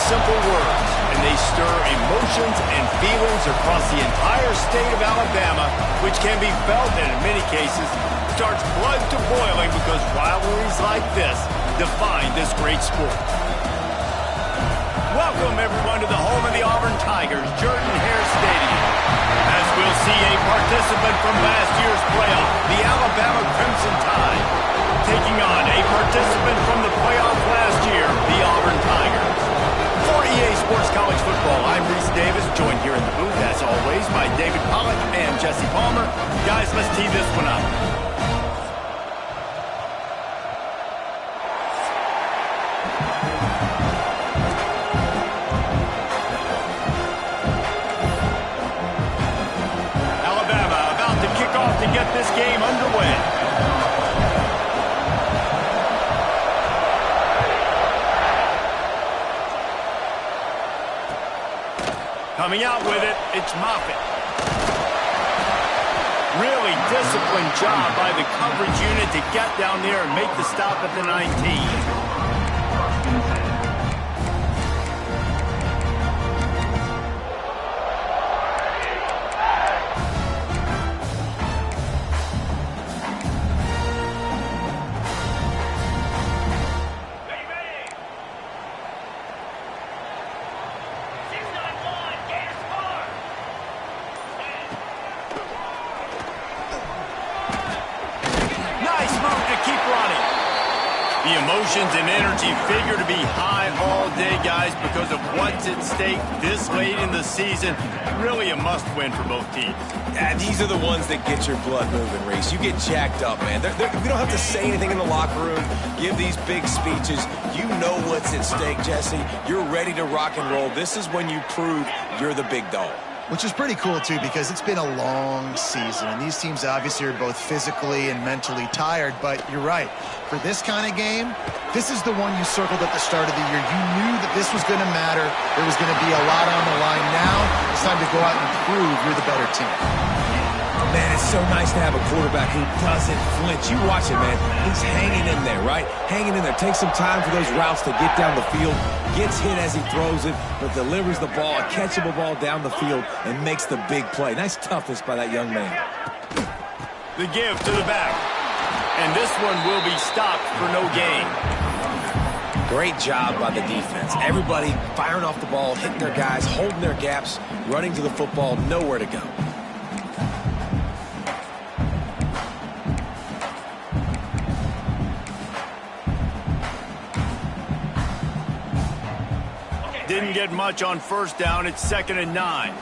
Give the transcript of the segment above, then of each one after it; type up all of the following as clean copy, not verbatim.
simple words, and they stir emotions and feelings across the entire state of Alabama, which can be felt and in many cases starts blood to boiling because rivalries like this define this great sport. Welcome, everyone, to the home of the Auburn Tigers, Jordan-Hare Stadium. As we'll see a participant from last year's playoff, the Alabama Crimson Tide, taking on a participant from the playoff last year, the Auburn Tigers. For EA Sports College Football, I'm Reese Davis, joined here in the booth, as always, by David Pollack and Jesse Palmer. Guys, let's tee this one up. To get this game underway. Coming out with it, it's Moffitt. Really disciplined job by the coverage unit to get down there and make the stop at the 19. The emotions and energy figure to be high all day, guys, because of what's at stake this late in the season. Really a must-win for both teams. Yeah, these are the ones that get your blood moving, Reese. You get jacked up, man. We don't have to say anything in the locker room, give these big speeches. You know what's at stake, Jesse. You're ready to rock and roll. This is when you prove you're the big dog. Which is pretty cool, too, because it's been a long season. And these teams obviously are both physically and mentally tired. But you're right. For this kind of game, this is the one you circled at the start of the year. You knew that this was going to matter. There was going to be a lot on the line. Now it's time to go out and prove you're the better team. Man, it's so nice to have a quarterback who doesn't flinch. You watch it, man. He's hanging in there, right? Hanging in there. Takes some time for those routes to get down the field. Gets hit as he throws it, but delivers the ball, a catchable ball down the field, and makes the big play. Nice toughness by that young man. The give to the back. And this one will be stopped for no gain. Great job by the defense. Everybody firing off the ball, hitting their guys, holding their gaps, running to the football, nowhere to go. Didn't get much on first down. It's 2nd and 9.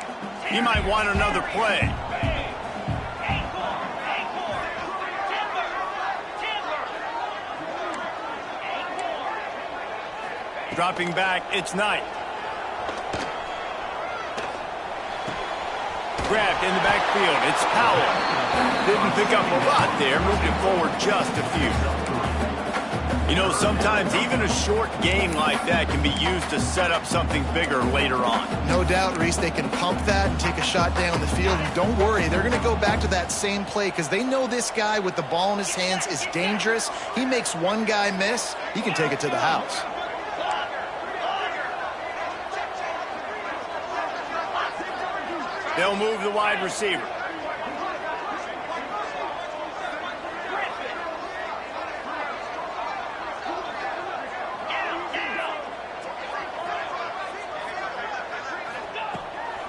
He might want another play. Dropping back, it's Knight. Grabbed in the backfield, it's Powell. Didn't pick up a lot there, moved it forward just a few. You know, sometimes even a short game like that can be used to set up something bigger later on. No doubt, Reese, they can pump that and take a shot down the field. And don't worry, they're going to go back to that same play because they know this guy with the ball in his hands is dangerous. He makes one guy miss, he can take it to the house. They'll move the wide receiver.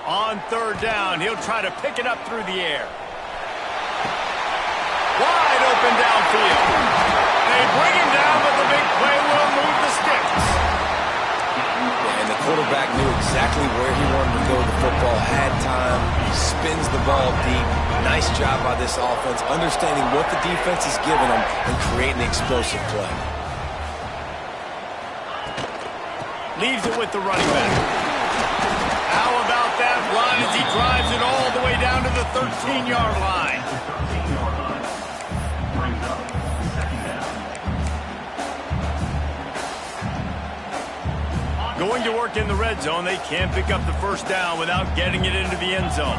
On 3rd down, he'll try to pick it up through the air. Wide open downfield. They bring him down, but the big play will move the sticks. Yeah, and the quarterback knew exactly where he wanted to go with the football, had time, spins the ball deep. Nice job by this offense, understanding what the defense is giving them and creating the explosive play. Leaves it with the running back. How about that run as he drives it all the way down to the 13-yard line? Going to work in the red zone, they can't pick up the first down without getting it into the end zone.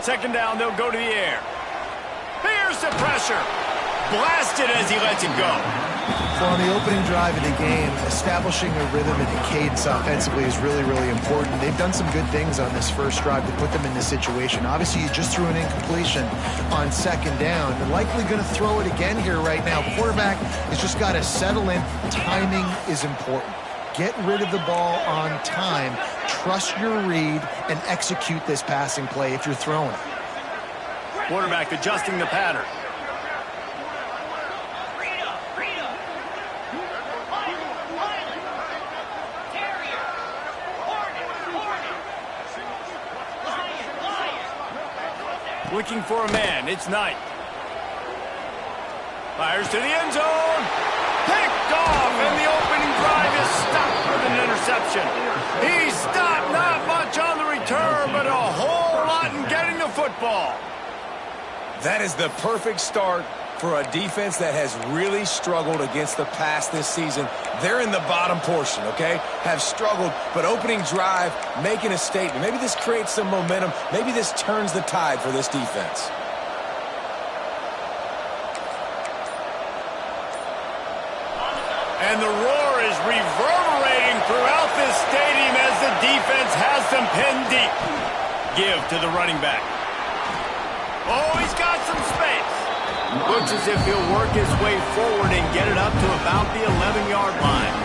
Second down, they'll go to the air. Here's the pressure. Blasted as he lets it go. So on the opening drive of the game, establishing a rhythm and a cadence offensively is really, really important. They've done some good things on this first drive to put them in this situation. Obviously, you just threw an incompletion on second down. They're likely going to throw it again here right now. Quarterback has just got to settle in. Timing is important. Get rid of the ball on time. Trust your read and execute this passing play if you're throwing. Quarterback adjusting the pattern. Looking for a man. It's Knight. Fires to the end zone. Picked off, and the opening drive is stopped with an interception. He stopped, not much on the return, but a whole lot in getting the football. That is the perfect start for a defense that has really struggled against the pass this season. They're in the bottom portion, okay? Have struggled, but opening drive, making a statement. Maybe this creates some momentum. Maybe this turns the tide for this defense. And the roar is reverberating throughout this stadium as the defense has them pinned deep. Give to the running back. Oh, he's got some space. Looks as if he'll work his way forward and get it up to about the 11-yard line.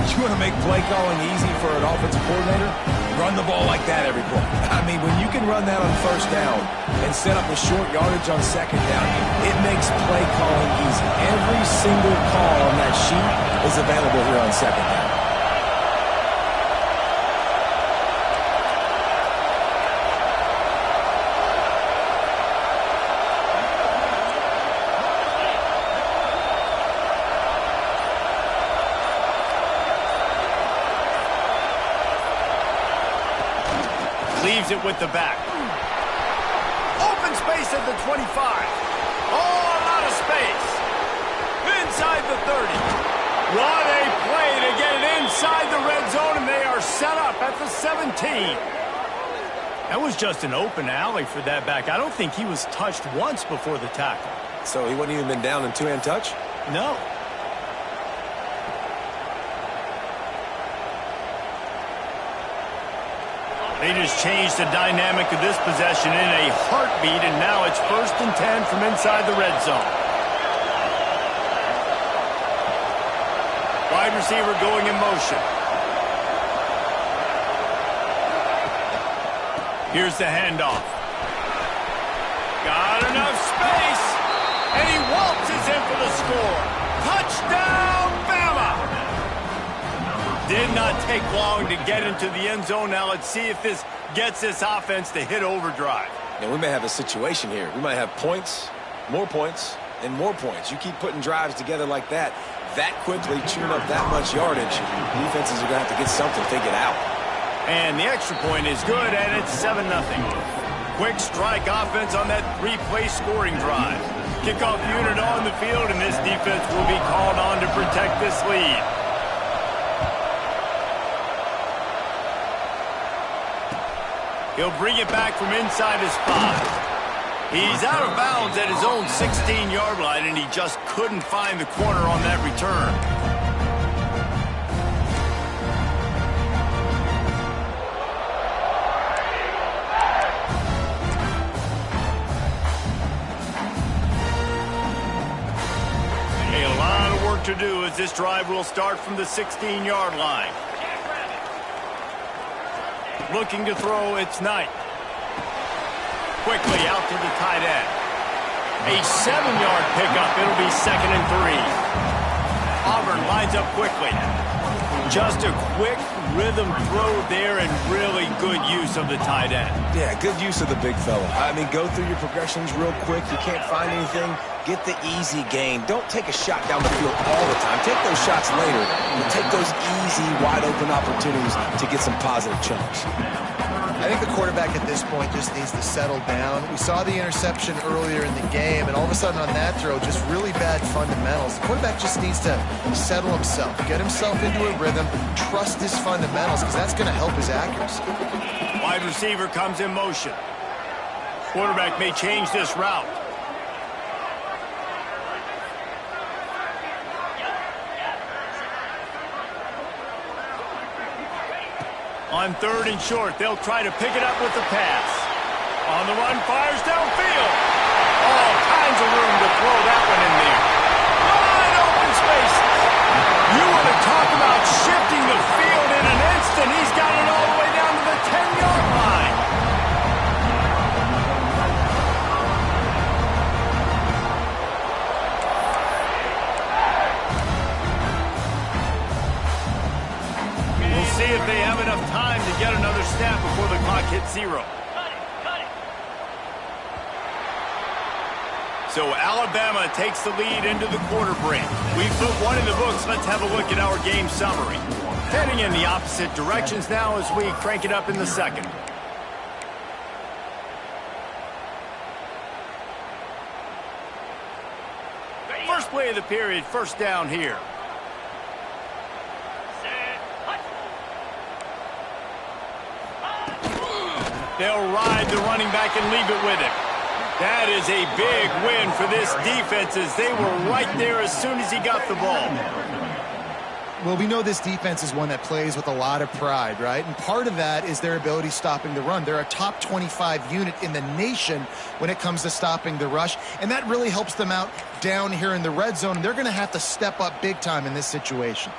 You want to make play calling easy for an offensive coordinator? Run the ball like that every play. I mean, when you can run that on first down and set up a short yardage on second down, it makes play calling easy. Every single call on that sheet is available here on second down. Leaves it with the back. Open space at the 25. Oh, a lot of space. Inside the 30. What a play to get it inside the red zone, and they are set up at the 17. That was just an open alley for that back. I don't think he was touched once before the tackle. So he wouldn't even been down in two-hand touch? No. They just changed the dynamic of this possession in a heartbeat, and now it's 1st and 10 from inside the red zone. Wide receiver going in motion. Here's the handoff. Got enough space, and he waltzes in for the score. Touchdown, Bama! Did not take long to get into the end zone. Now let's see if this gets this offense to hit overdrive. Now we may have a situation here. We might have points, and more points. You keep putting drives together like that quickly, tune up that much yardage. Defenses are going to have to get something figured out. And the extra point is good, and it's 7-0. Quick strike offense on that 3-play scoring drive. Kickoff unit on the field, and this defense will be called on to protect this lead. He'll bring it back from inside his 5. He's out of bounds at his own 16-yard line, and he just couldn't find the corner on that return. A lot of work to do as this drive will start from the 16-yard line. Looking to throw, it's Knight. Quickly out to the tight end. A 7-yard pickup. It'll be 2nd and 3. Auburn lines up quickly. Just a quick rhythm throw there and really good use of the tight end. Yeah, good use of the big fella. I mean, go through your progressions real quick. You can't find anything, get the easy gain. Don't take a shot down the field all the time. Take those shots later, and take those easy, wide-open opportunities to get some positive chunks. I think the quarterback at this point just needs to settle down. We saw the interception earlier in the game, and all of a sudden on that throw, just really bad fundamentals. The quarterback just needs to settle himself, get himself into a rhythm, trust his fundamentals, because that's going to help his accuracy. Wide receiver comes in motion. Quarterback may change this route. On 3rd and short, they'll try to pick it up with the pass. On the run, fires downfield. All kinds of room to throw that one in there. Wide open spaces. You want to talk about shifting the field in an instant. He's got it all the way down to the 10-yard line. We'll see if they have enough time to get another snap before the clock hits 0. So Alabama takes the lead into the quarter break. We've put one in the books. Let's have a look at our game summary. Heading in the opposite directions now as we crank it up in the second. First play of the period, first down here. They'll ride the running back and leave it with him. That is a big win for this defense as they were right there as soon as he got the ball. Well, we know this defense is one that plays with a lot of pride, right? And part of that is their ability stopping the run. They're a top 25 unit in the nation when it comes to stopping the rush, and that really helps them out down here in the red zone. And they're going to have to step up big time in this situation.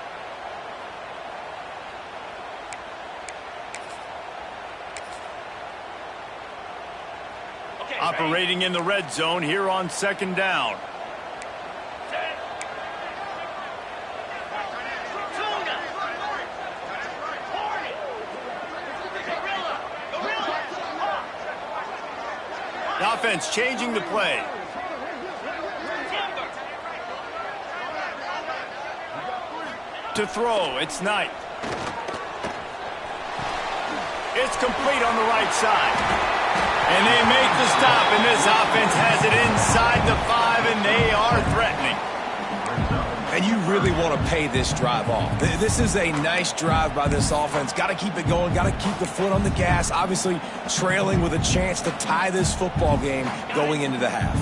Operating in the red zone here on 2nd down. The offense changing the play. To throw, it's Knight. It's complete on the right side. And they make the stop, and this offense has it inside the 5, and they are threatening. And you really want to pay this drive off. This is a nice drive by this offense. Got to keep it going. Got to keep the foot on the gas. Obviously trailing with a chance to tie this football game going into the half.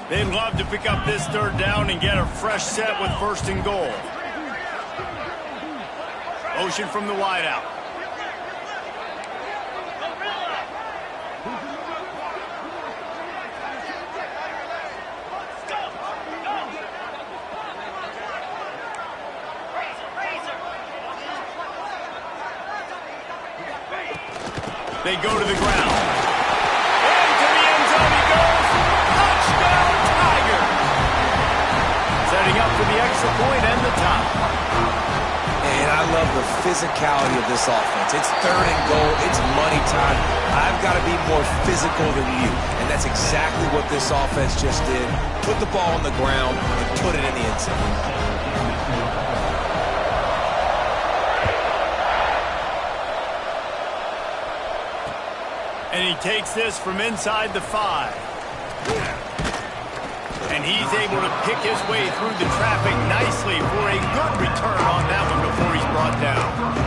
They'd love to pick up this 3rd down and get a fresh set with 1st and goal. Motion from the wideout. They go to the ground. Into the end zone he goes. Touchdown, Tiger. Setting up for the extra point and the top. And I love the physicality of this offense. It's 3rd and goal. It's money time. I've got to be more physical than you. And that's exactly what this offense just did. Put the ball on the ground and put it in the end zone. And he takes this from inside the 5. And he's able to pick his way through the traffic nicely for a good return on that one before he's brought down.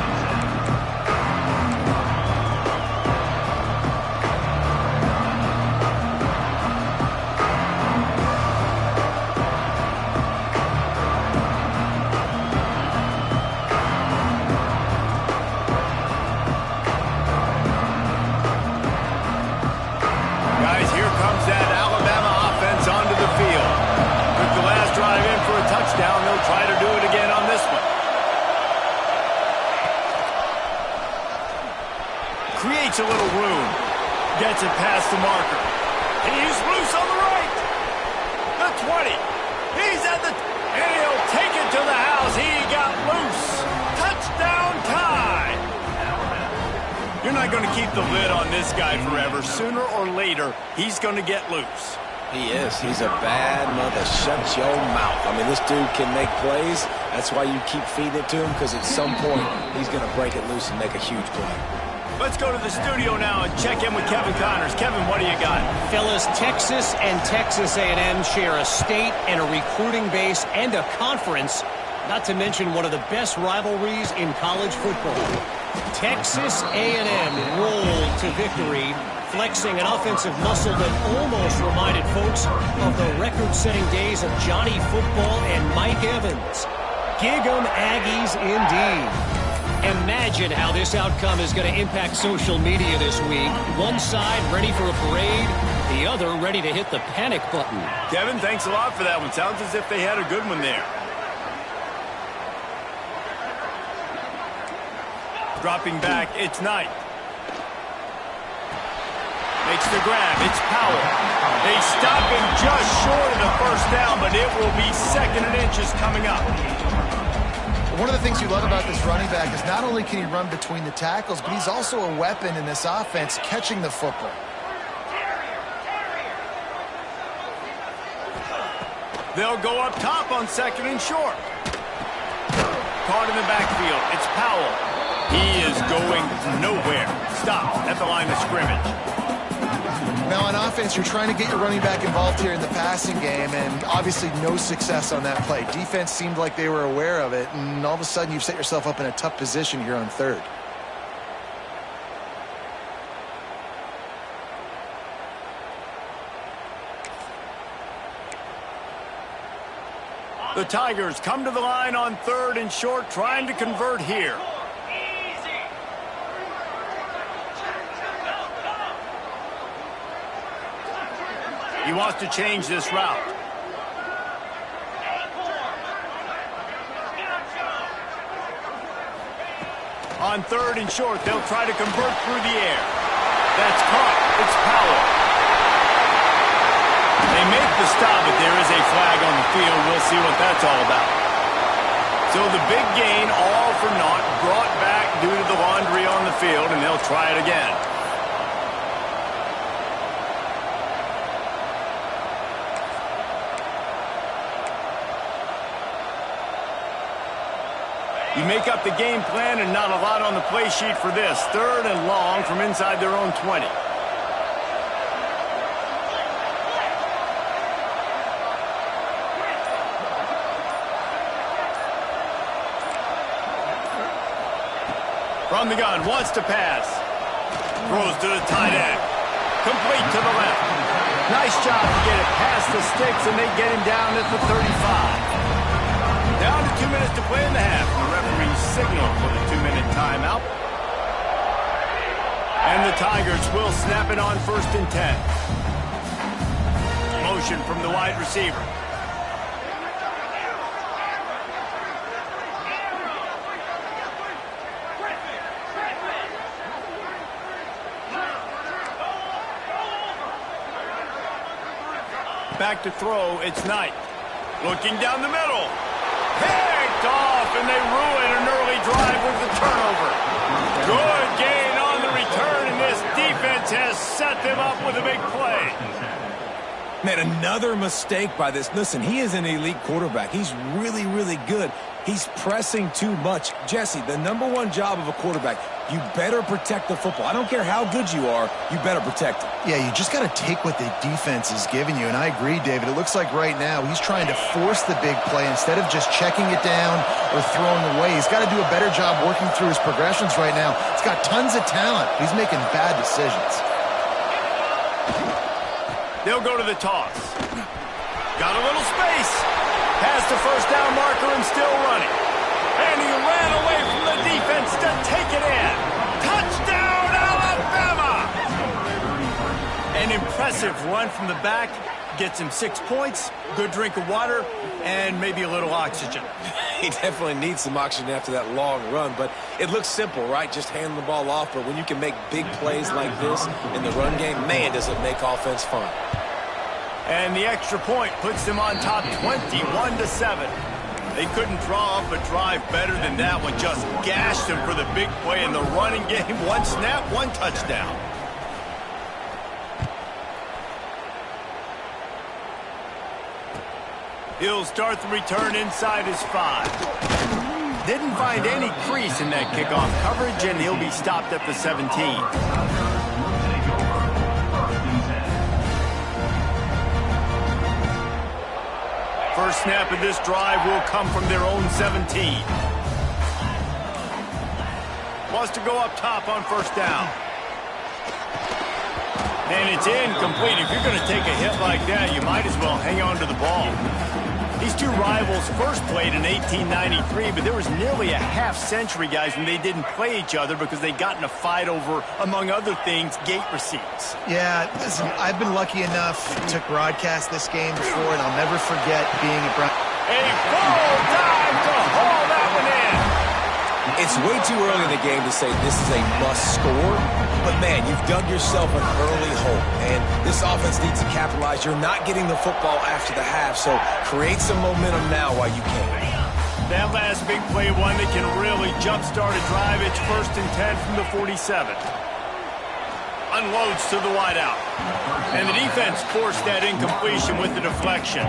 Try to do it again on this one. Creates a little room. Gets it past the marker. He's loose on the right. The 20. He's at the... And he'll take it to the house. He got loose. Touchdown tie. You're not going to keep the lid on this guy forever. Sooner or later, he's going to get loose. He is. He's a bad mother. Shut your mouth. I mean, this dude can make plays. That's why you keep feeding it to him, because at some point, he's going to break it loose and make a huge play. Let's go to the studio now and check in with Kevin Connors. Kevin, what do you got? Fellas, Texas and Texas A&M share a state and a recruiting base and a conference, not to mention one of the best rivalries in college football. Texas A&M rolled to victory flexing an offensive muscle that almost reminded folks of the record-setting days of Johnny Football and Mike Evans. Gig 'em Aggies indeed. Imagine how this outcome is going to impact social media this week. One side ready for a parade, the other ready to hit the panic button. Kevin, thanks a lot for that one. Sounds as if they had a good one there. Dropping back, it's Knight. Makes the grab, it's Powell. They stop him just short of the first down, but it will be 2nd and inches coming up. One of the things you love about this running back is not only can he run between the tackles, but he's also a weapon in this offense catching the football. They'll go up top on 2nd and short. Caught in the backfield, it's Powell. He is going nowhere. Stop at the line of scrimmage. Now on offense, you're trying to get your running back involved here in the passing game, and obviously no success on that play. Defense seemed like they were aware of it, and all of a sudden you've set yourself up in a tough position here on 3rd. The Tigers come to the line on 3rd and short, trying to convert here. He wants to change this route. On 3rd and short, they'll try to convert through the air. That's caught. It's Powell. They make the stop, but there is a flag on the field. We'll see what that's all about. So the big gain, all for naught, brought back due to the laundry on the field, and they'll try it again. You make up the game plan and not a lot on the play sheet for this. 3rd and long from inside their own 20. From the gun, wants to pass. Throws to the tight end. Complete to the left. Nice job to get it past the sticks, and they get him down at the 35. Down to 2 minutes to play in the half. The referee signal for the 2-minute timeout. And the Tigers will snap it on 1st and 10. Motion from the wide receiver. Back to throw, it's Knight. Looking down the middle. Picked off, and they ruin an early drive with the turnover. Good gain on the return, and this defense has set them up with a big play. Man, another mistake by this. Listen, he is an elite quarterback. He's really, really good. He's pressing too much. Jesse, the #1 job of a quarterback, you better protect the football. I don't care how good you are, you better protect it. Yeah, you just got to take what the defense is giving you, and I agree, David. It looks like right now he's trying to force the big play instead of just checking it down or throwing away. He's got to do a better job working through his progressions right now. He's got tons of talent. He's making bad decisions. They'll go to the toss. Got a little space. Past the first down marker and still running. And he ran away from the defense to take it in. Touchdown, Alabama! An impressive run from the back. Gets him 6 points, good drink of water, and maybe a little oxygen. He definitely needs some oxygen after that long run, but it looks simple, right? Just hand the ball off, but when you can make big plays like this in the run game, man, does it make offense fun. And the extra point puts them on top 21-7. They couldn't draw up a drive better than that one. Just gashed them for the big play in the running game. 1 snap, 1 touchdown. He'll start the return inside his 5. Didn't find any crease in that kickoff coverage, and he'll be stopped at the 17. First snap of this drive will come from their own 17. Wants to go up top on first down. And it's incomplete. If you're going to take a hit like that, you might as well hang on to the ball. These two rivals first played in 1893, but there was nearly a half-century, guys, when they didn't play each other because they got in a fight over, among other things, gate receipts. Yeah, listen, I've been lucky enough to broadcast this game before, and I'll never forget being at Brown. A full time to haul that one in. It's way too early in the game to say this is a must score, but man, you've dug yourself an early hole, and this offense needs to capitalize. You're not getting the football after the half, so create some momentum now while you can. That last big play, one that can really jumpstart a drive. It's 1st and 10 from the 47. Unloads to the wideout. And the defense forced that incompletion with the deflection.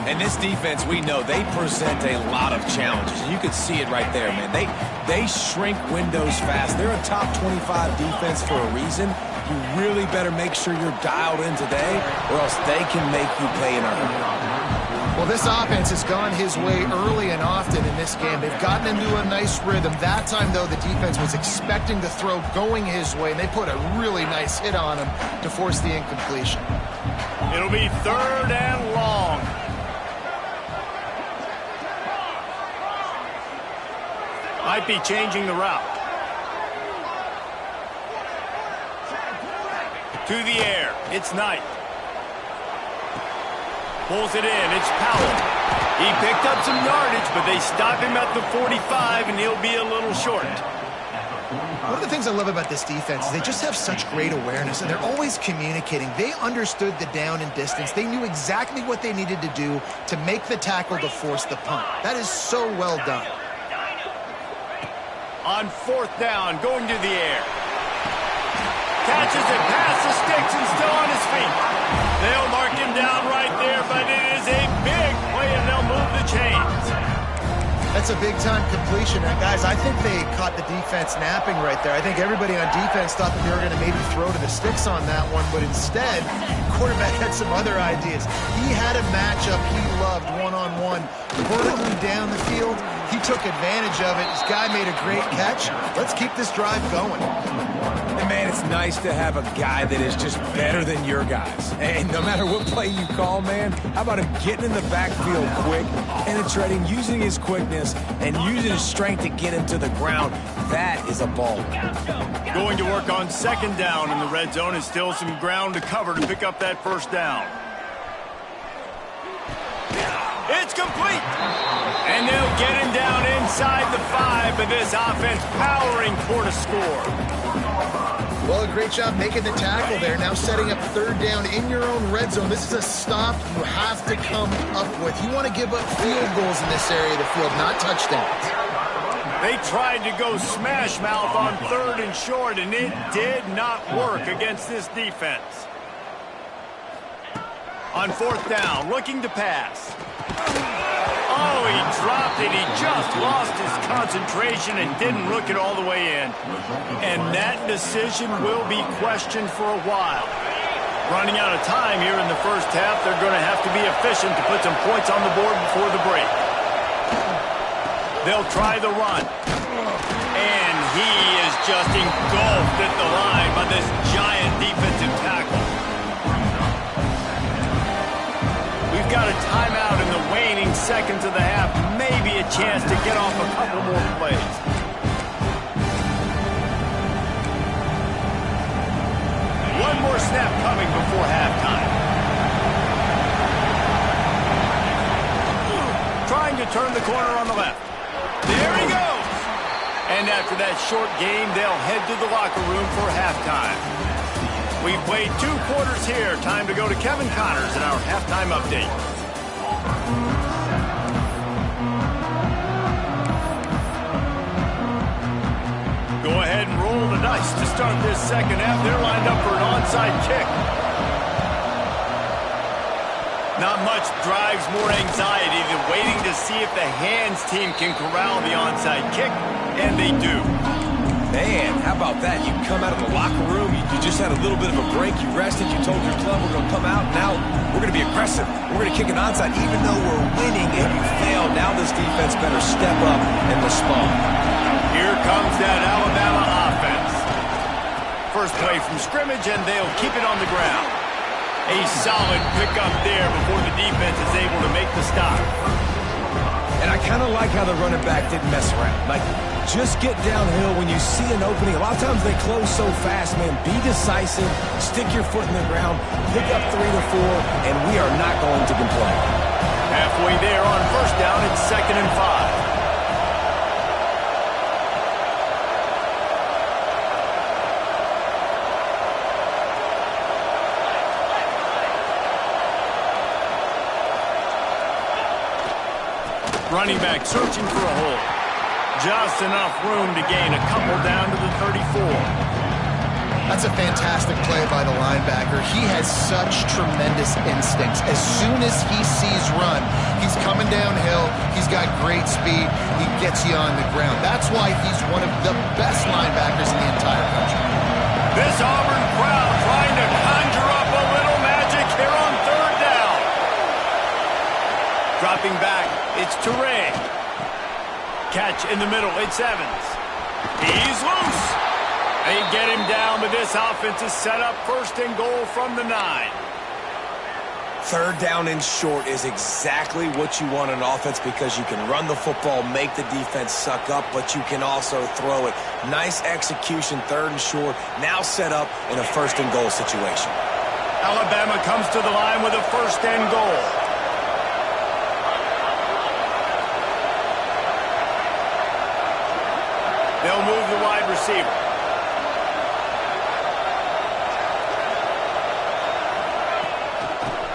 And this defense, we know, they present a lot of challenges. And you can see it right there, man. They shrink windows fast. They're a top 25 defense for a reason. You really better make sure you're dialed in today, or else they can make you pay in a hurry. Well, this offense has gone his way early and often in this game. They've gotten into a nice rhythm. That time, though, the defense was expecting the throw going his way, and they put a really nice hit on him to force the incompletion. It'll be 3rd and long. Might be changing the route. To the air. It's Knight. Pulls it in. It's Powell. He picked up some yardage, but they stop him at the 45, and he'll be a little short. One of the things I love about this defense is they just have such great awareness, and they're always communicating. They understood the down and distance. They knew exactly what they needed to do to make the tackle to force the punt. That is so well done. On 4th down, going to the air. Catches it past the sticks and still on his feet. They'll mark him down right there, but it is a big play, and they'll move the chains. That's a big-time completion. And, guys, I think they caught the defense napping right there. I think everybody on defense thought that they were going to maybe throw to the sticks on that one, but instead, the quarterback had some other ideas. He had a matchup he loved one-on-one, vertically down the field. He took advantage of it. This guy made a great catch. Let's keep this drive going. And man, it's nice to have a guy that is just better than your guys. And no matter what play you call, man, how about him getting in the backfield quick, penetrating, using his quickness, and using his strength to get him to the ground. That is a ball. Going to work on 2nd down in the red zone, and still some ground to cover to pick up that 1st down. It's complete. And they'll get him down inside the 5, but this offense powering for the score. Well, a great job making the tackle there. Now setting up 3rd down in your own red zone. This is a stop you have to come up with. You want to give up field goals in this area of the field, not touchdowns. They tried to go smash mouth on 3rd and short, and it did not work against this defense. On 4th down, looking to pass. Oh, he dropped it. He just lost his concentration and didn't look it all the way in. And that decision will be questioned for a while. Running out of time here in the 1st half, they're going to have to be efficient to put some points on the board before the break. They'll try the run. And he is just engulfed at the line by this giant defensive tackle. We've got a timeout in the waning seconds of the half. Maybe a chance to get off a couple more plays. One more snap coming before halftime. Trying to turn the corner on the left. There he goes. And after that short game, they'll head to the locker room for halftime. We've played 2 quarters here. Time to go to Kevin Connors in our halftime update. Go ahead and roll the dice to start this 2nd half. They're lined up for an onside kick. Not much drives more anxiety than waiting to see if the hands team can corral the onside kick, and they do. Man, how about that? You come out of the locker room, you just had a little bit of a break, you rested, you told your club we're going to come out, now we're going to be aggressive. We're going to kick an onside, even though we're winning and you fail. Now this defense better step up and respond. Here comes that Alabama offense. first play from scrimmage, and they'll keep it on the ground. A solid pickup there before the defense is able to make the stop. And I kind of like how the running back didn't mess around. Like, just get downhill when you see an opening. A lot of times they close so fast, man. Be decisive, stick your foot in the ground, pick up 3 to 4, and we are not going to complain. Halfway there on first down, it's 2nd and 5. Running back searching for a hole. Just enough room to gain a couple down to the 34. That's a fantastic play by the linebacker. He has such tremendous instincts. As soon as he sees run, he's coming downhill. He's got great speed. He gets you on the ground. That's why he's one of the best linebackers in the entire country. This Auburn crowd trying to conjure up a little magic here on 3rd down. Dropping back, it's Toure. Catch in the middle, it's Evans. He's loose. They get him down, but this offense is set up 1st and goal from the 9. 3rd down and short is exactly what you want on offense because you can run the football, make the defense suck up, but you can also throw it. Nice execution, 3rd and short, now set up in a 1st and goal situation. Alabama comes to the line with a 1st and goal. They'll move the wide receiver.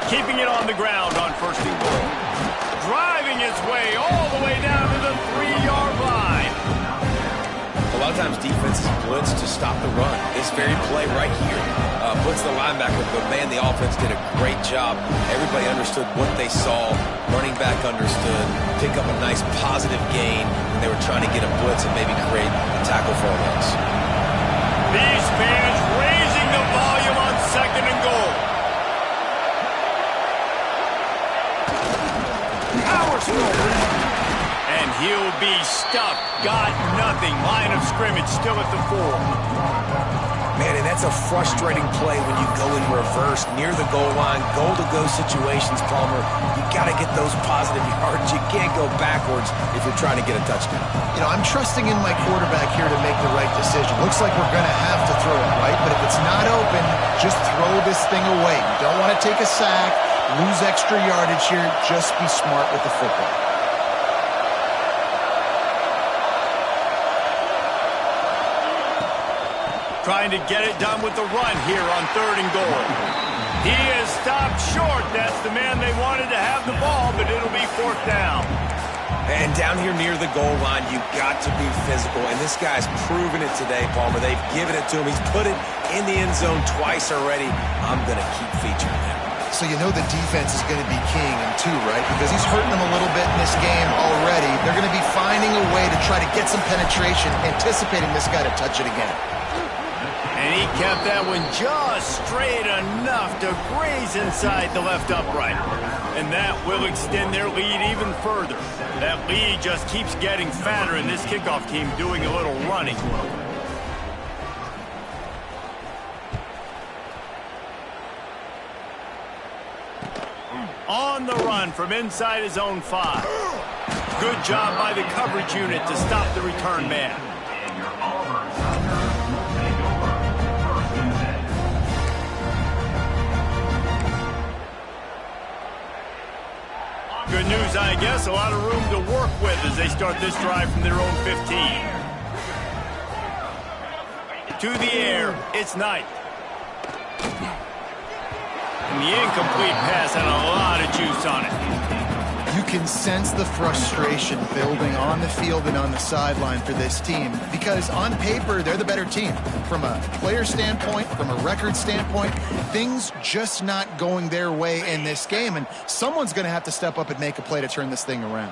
Keeping it on the ground on 1st and goal. Driving its way all the way down to the 3-yard line. A lot of times defenses blitz to stop the run. This very play right here puts the linebacker, but man, the offense did a great job. Everybody understood what they saw. Running back understood. Pick up a nice positive gain when they were trying to get a blitz and maybe create a tackle for a loss. These fans raising the volume on 2nd and goal. Power smoke. And he'll be stuffed. Got nothing. Line of scrimmage still at the 4. Man, and that's a frustrating play when you go in reverse near the goal line, goal-to-go situations, Palmer. You got to get those positive yards. You can't go backwards if you're trying to get a touchdown. You know, I'm trusting in my quarterback here to make the right decision. Looks like we're going to have to throw it, right? But if it's not open, just throw this thing away. You don't want to take a sack, lose extra yardage here. Just be smart with the football. Trying to get it done with the run here on 3rd and goal. He is stopped short. That's the man they wanted to have the ball, but it'll be 4th down. And down here near the goal line, you've got to be physical. And this guy's proven it today, Palmer. They've given it to him. He's put it in the end zone twice already. I'm going to keep featuring him. So you know the defense is going to be keying him too, right? Because he's hurting them a little bit in this game already. They're going to be finding a way to try to get some penetration, anticipating this guy to touch it again. And he kept that one just straight enough to graze inside the left upright. And that will extend their lead even further. That lead just keeps getting fatter, and this kickoff team doing a little running. On the run from inside his own 5. Good job by the coverage unit to stop the return man. Good news, I guess. A lot of room to work with as they start this drive from their own 15. To the air, it's Knight. And the incomplete pass had a lot of juice on it. You can sense the frustration building on the field and on the sideline for this team because on paper, they're the better team. From a player standpoint, from a record standpoint, things just not going their way in this game, and someone's going to have to step up and make a play to turn this thing around.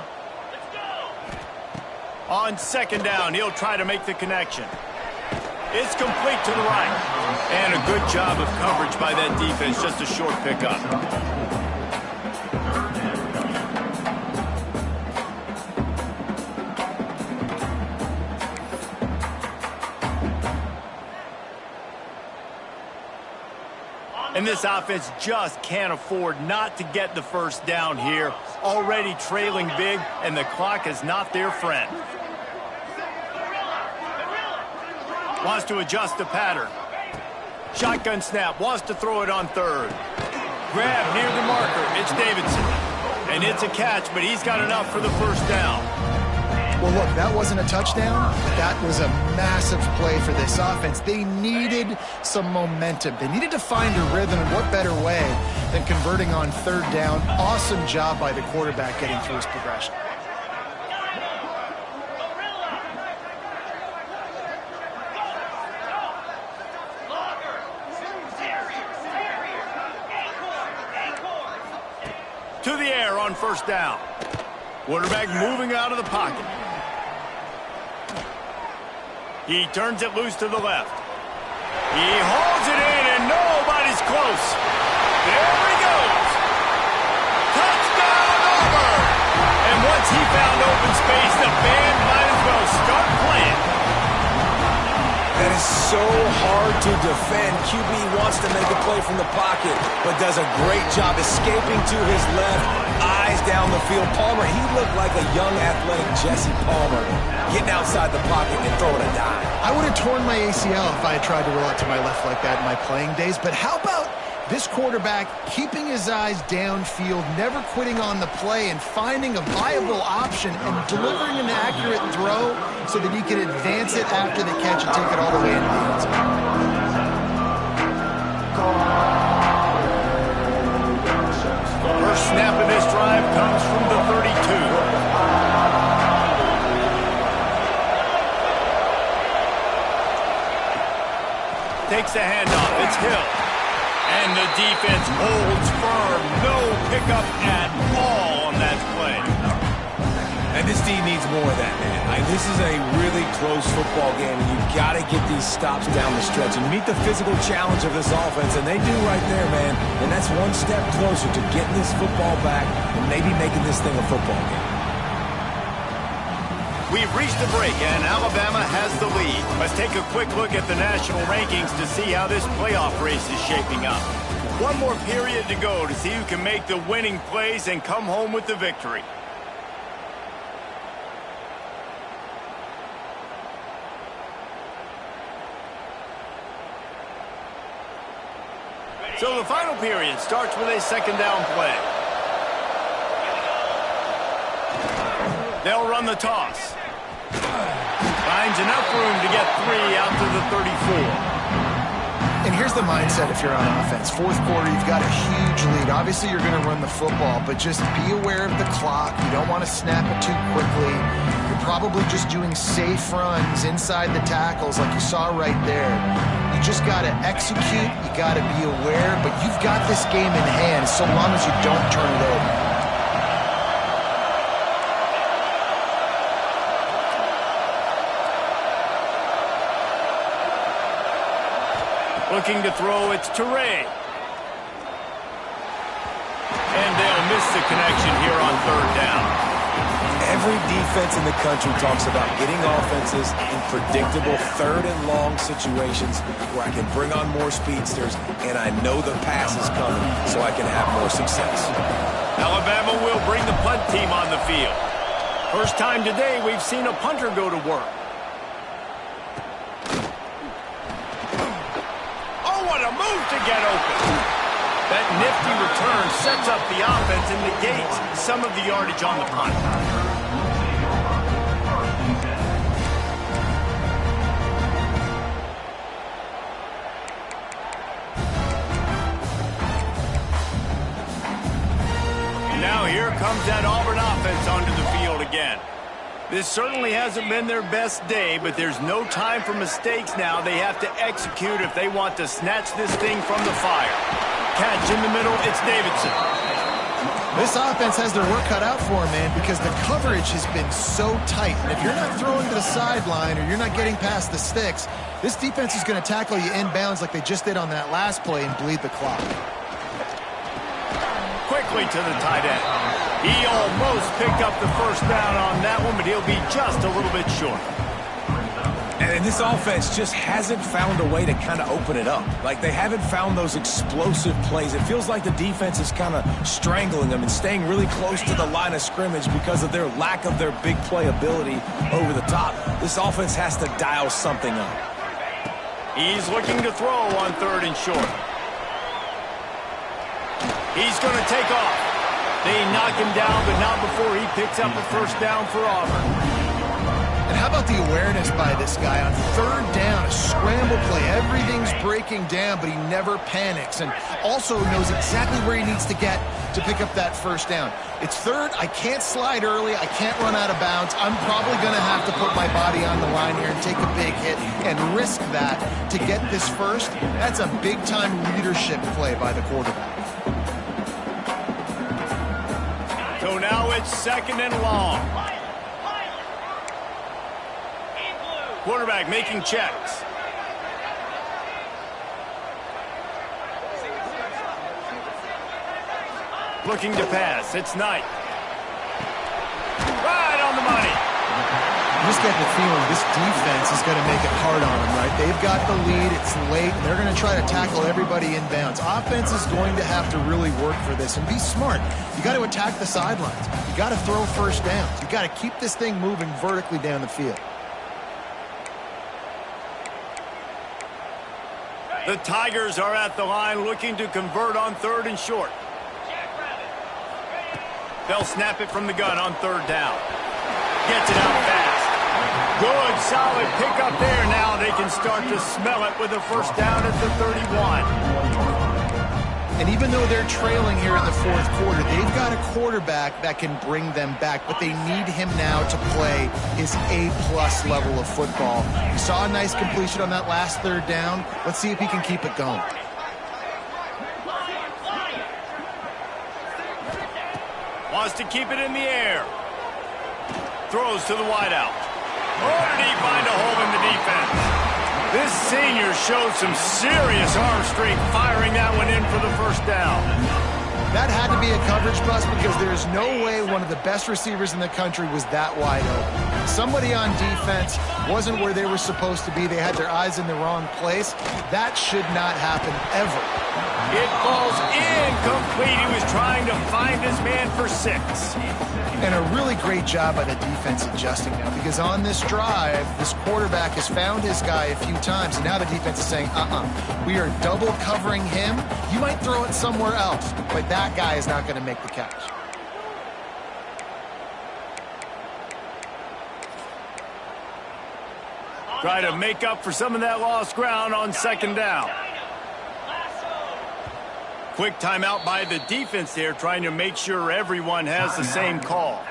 On 2nd down, he'll try to make the connection. It's complete to the right. And a good job of coverage by that defense, just a short pickup. And this offense just can't afford not to get the first down here. Already trailing big, and the clock is not their friend. Wants to adjust the pattern. Shotgun snap, wants to throw it on third. Grab near the marker, it's Davidson. And it's a catch, but he's got enough for the first down. Well, look, that wasn't a touchdown, but that was a massive play for this offense. They needed some momentum. They needed to find a rhythm, and what better way than converting on third down. Awesome job by the quarterback getting through his progression. To the air on first down. Quarterback moving out of the pocket. He turns it loose to the left. He holds it in, and nobody's close. There he goes. Touchdown, Auburn! And once he found open space, the band might as well start playing. That is so hard to defend. QB wants to make a play from the pocket, but does a great job escaping to his left, eyes down the field. Palmer, he looked like a young athletic Jesse Palmer, getting outside the pocket and throwing a dime. I would have torn my ACL if I had tried to roll out to my left like that in my playing days, but how about this quarterback keeping his eyes downfield, never quitting on the play, and finding a viable option and delivering an accurate throw so that he can advance it after the catch and take it all the way into the end zone. First snap of this drive comes from the 32. Takes the handoff. It's Hill. And the defense holds firm. No pickup at all on that play. And this team needs more of that, man. This is a really close football game, and you've got to get these stops down the stretch and meet the physical challenge of this offense, and they do right there, man. And that's one step closer to getting this football back and maybe making this thing a football game. We've reached the break, and Alabama has the lead. Let's take a quick look at the national rankings to see how this playoff race is shaping up. One more period to go to see who can make the winning plays and come home with the victory. So the final period starts with a second down play. They'll run the toss. Finds enough room to get 3 out to the 34. And here's the mindset if you're on offense. Fourth quarter, you've got a huge lead. Obviously, you're going to run the football, but just be aware of the clock. You don't want to snap it too quickly. You're probably just doing safe runs inside the tackles like you saw right there. You just got to execute. You got to be aware, but you've got this game in hand so long as you don't turn it over. Looking to throw, it's Teray. And they'll miss the connection here on third down. Every defense in the country talks about getting offenses in predictable third and long situations where I can bring on more speedsters and I know the pass is coming so I can have more success. Alabama will bring the punt team on the field. First time today we've seen a punter go to work. What a move to get open. That nifty return sets up the offense and negates some of the yardage on the punt. And now here comes that Auburn offense onto the field again. This certainly hasn't been their best day, but there's no time for mistakes now. They have to execute if they want to snatch this thing from the fire. Catch in the middle, it's Davidson. This offense has their work cut out for them, man, because the coverage has been so tight. And if you're not throwing to the sideline or you're not getting past the sticks, this defense is going to tackle you inbounds like they just did on that last play and bleed the clock. Quickly to the tight end. He almost picked up the first down on that one, but he'll be just a little bit short. And this offense just hasn't found a way to kind of open it up. Like, they haven't found those explosive plays. It feels like the defense is kind of strangling them and staying really close to the line of scrimmage because of their lack of their big play ability over the top. This offense has to dial something up. He's looking to throw on 3rd and short. He's going to take off. They knock him down, but not before he picks up a first down for Auburn. And how about the awareness by this guy on 3rd down, a scramble play. Everything's breaking down, but he never panics and also knows exactly where he needs to get to pick up that first down. It's 3rd. I can't slide early. I can't run out of bounds. I'm probably going to have to put my body on the line here and take a big hit and risk that to get this first. That's a big-time leadership play by the quarterback. So now it's 2nd and long. Quarterback making checks. Looking to pass. It's Knight. Right on the money. You just get the feeling this defense is going to make it hard on them, right? They've got the lead. It's late. And they're going to try to tackle everybody inbounds. Offense is going to have to really work for this and be smart. You got to attack the sidelines. You got to throw first downs. You got to keep this thing moving vertically down the field. The Tigers are at the line looking to convert on 3rd and short. They'll snap it from the gun on 3rd down. Gets it out fast. Good, solid pickup there. Now they can start to smell it with a first down at the 31. And even though they're trailing here in the 4th quarter, they've got a quarterback that can bring them back, but they need him now to play his A-plus level of football. You saw a nice completion on that last 3rd down. Let's see if he can keep it going. Wants to keep it in the air. Throws to the wideout. Oh, did he find a hole in the defense? This senior showed some serious arm strength firing that one in for the first down. That had to be a coverage bust because there is no way one of the best receivers in the country was that wide open. Somebody on defense wasn't where they were supposed to be. They had their eyes in the wrong place. That should not happen ever. It falls incomplete. He was trying to find his man for 6. And a really great job by the defense adjusting now because on this drive, this quarterback has found his guy a few times, and now the defense is saying, we are double covering him. You might throw it somewhere else, but that guy is not going to make the catch. Try to make up for some of that lost ground on 2nd down. Quick timeout by the defense there, trying to make sure everyone has the same call.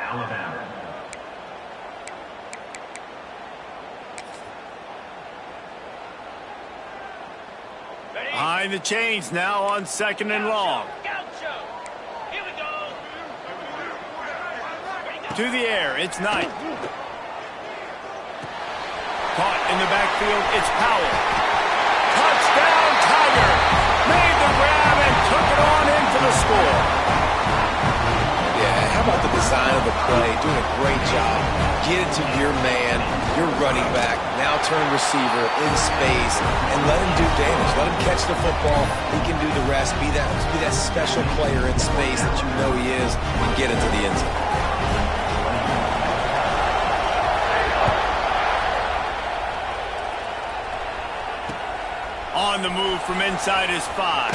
Behind the chains now on 2nd and long. To the air, it's Knight. Caught in the backfield, it's Powell. Touchdown, Tiger! Made the grab and took it on in for the score. Yeah, how about the design of the play? Doing a great job. Get it to your man, your running back, now turn receiver in space, and let him do damage. Let him catch the football. He can do the rest. Be that special player in space that you know he is, and get into the end zone. On the move from inside his 5.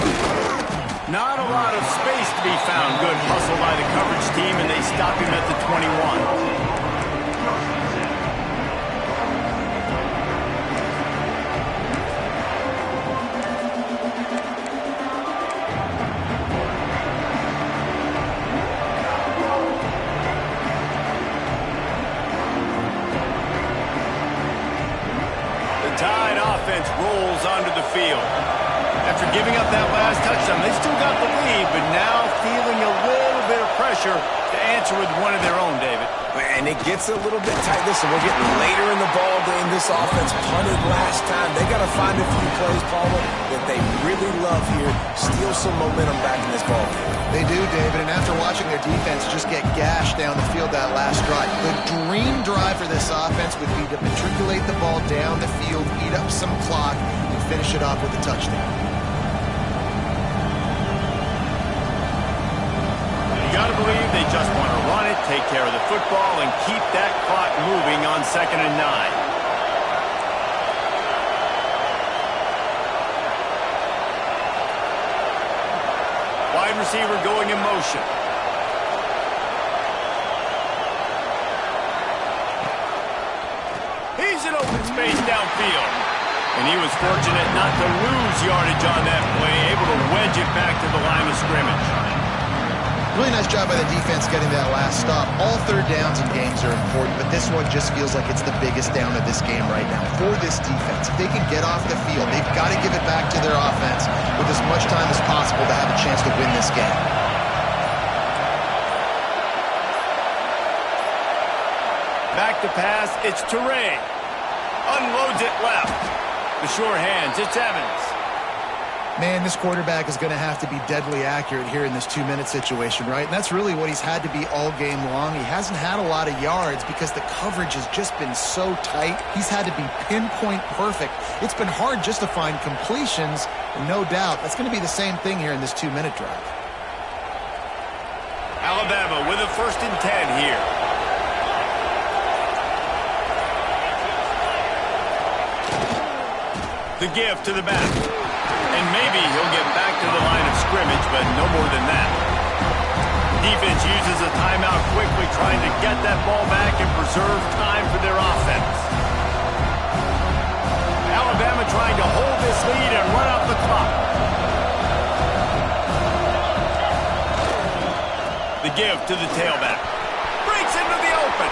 Not a lot of space to be found. Good hustle by the coverage team, and they stop him at the 21. Offense rolls onto the field. After giving up that last touchdown, they still got the lead, but now feeling a little bit of pressure to answer with one of their own, David. And it gets a little bit tight. Listen, we're getting later in the ball game. This offense punted last time. They got to find a few plays, Palmer, that they really love here. Steal some momentum back in this ball game. They do, David, and after watching their defense just get gashed down the field that last drive, the dream drive for this offense would be to matriculate the ball down the field, eat up some clock, and finish it off with a touchdown. You got to believe they just want to run it, take care of the football, and keep that clock moving on 2nd and 9. Wide receiver going in motion. He's in open space downfield. And he was fortunate not to lose yardage on that play, able to wedge it back to the line of scrimmage. Really nice job by the defense getting that last stop. All third downs in games are important, but this one just feels like it's the biggest down of this game right now for this defense. If they can get off the field, they've got to give it back to their offense with as much time as possible to have a chance to win this game. Back to pass, it's Teray. Unloads it left. The sure hands, it's Evans. Man, this quarterback is going to have to be deadly accurate here in this 2-minute situation, right? And that's really what he's had to be all game long. He hasn't had a lot of yards because the coverage has just been so tight. He's had to be pinpoint perfect. It's been hard just to find completions, and no doubt that's going to be the same thing here in this 2-minute drive. Alabama with a 1st and 10 here. The give to the back. And maybe he'll get back to the line of scrimmage, but no more than that. Defense uses a timeout quickly, trying to get that ball back and preserve time for their offense. Alabama trying to hold this lead and run out the clock. The give to the tailback. Breaks into the open.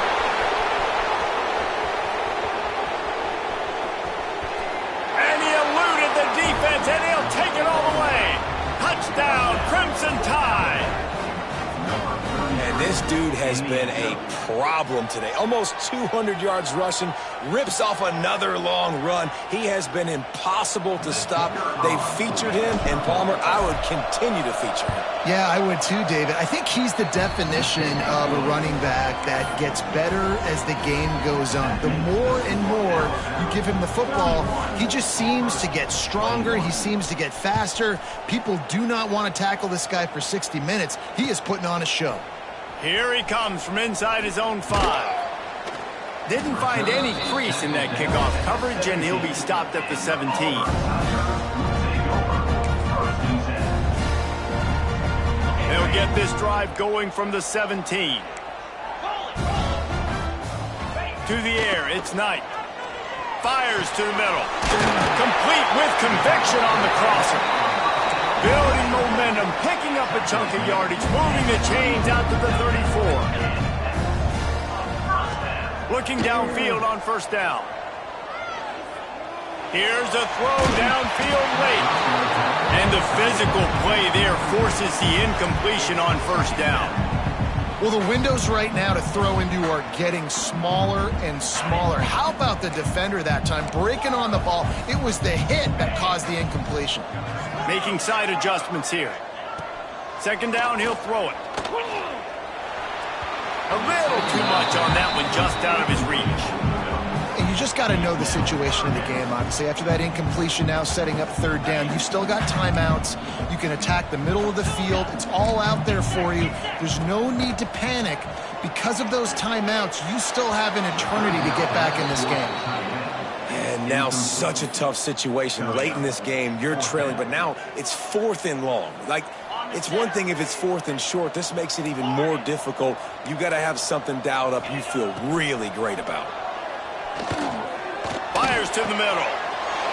And he'll take it all the way. Touchdown, Crimson Tide. And this dude has been a problem today. Almost 200 yards rushing, rips off another long run. He has been impossible to stop. They've featured him, and Palmer, I would continue to feature him. Yeah, I would too, David. I think he's the definition of a running back that gets better as the game goes on. The more and more you give him the football, he just seems to get stronger. He seems to get faster. People do not want to tackle this guy for 60 minutes. He is putting on a show. Here he comes from inside his own 5. Didn't find any crease in that kickoff coverage, and he'll be stopped at the 17. They'll get this drive going from the 17. To the air, it's Knight. Fires to the middle. Complete with conviction on the crosser. Building momentum, picking up a chunk of yardage, moving the chains out to the 34. Looking downfield on 1st down. Here's a throw downfield late. And the physical play there forces the incompletion on 1st down. Well, the windows right now to throw into are getting smaller and smaller. How about the defender that time breaking on the ball? It was the hit that caused the incompletion. Making side adjustments here. 2nd down, he'll throw it. A little too much on that one, just out of his reach. And you just got to know the situation of the game, obviously. After that incompletion, now setting up 3rd down, you've still got timeouts. You can attack the middle of the field. It's all out there for you. There's no need to panic. Because of those timeouts, you still have an eternity to get back in this game. And now such a tough situation. Late in this game, you're trailing, but now it's 4th and long. Like, it's one thing if it's 4th and short. This makes it even more difficult. You got to have something dialed up you feel really great about. Fires to the middle.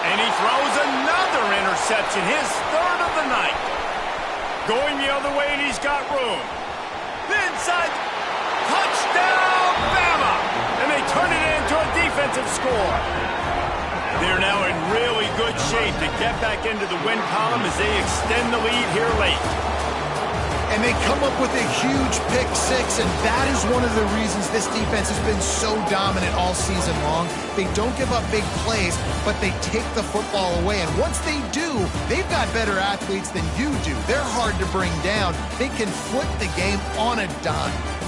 And he throws another interception, his 3rd of the night. Going the other way, and he's got room. Inside. Touchdown, Bama! And they turn it into a defensive score. They're now in really good shape to get back into the win column as they extend the lead here late. And they come up with a huge pick six, and that is one of the reasons this defense has been so dominant all season long. They don't give up big plays, but they take the football away. And once they do, they've got better athletes than you do. They're hard to bring down. They can flip the game on a dime.